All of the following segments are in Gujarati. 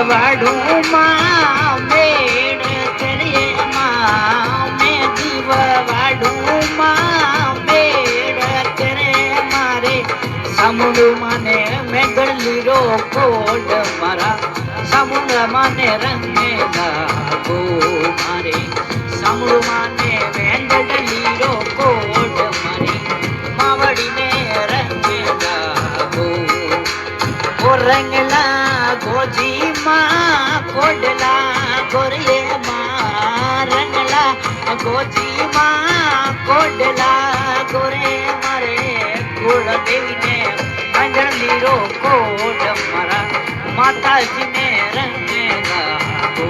વાડું માં મેળ કરે માં મેં જીવ વાડું માં મેળ કરે મારે સામુંડ માને મેં ગળલીરો કોડ મારા સામુંડ માને રંગે લાગો મારે સામુંડ માને મેં ગળલીરો કોડ મારી માવડીને રંગે લાગો ઓ રંગલા ગોજી માં કોડલા ગોરે માં રંગલા ગોજી માં કોડલા ગોરે મારે કુળ દેવીને મંગળલીરો કોડ મારા માતાજીને રંગે લાગો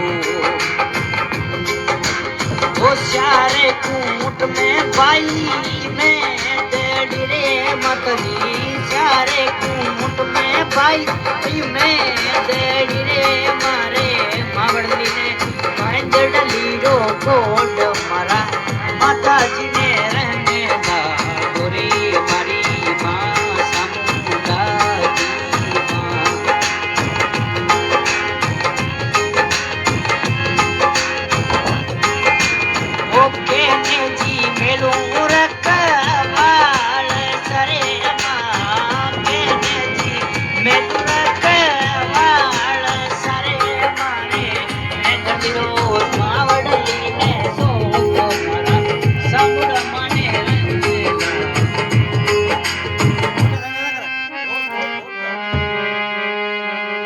होशियारे कूट में भाई में डेडी रे मतली सारे कूट में भाई में डेडी रे मारे मावड़ली ने मंजड़ली रो कोड मारा माताजी ने रंगे लागो रे मारी मां सामुंडाजी मां ओके ने जी मेलू रखवाल सरे मां के ने जी मेलू रखवाल सरे मारे ने गंदीरो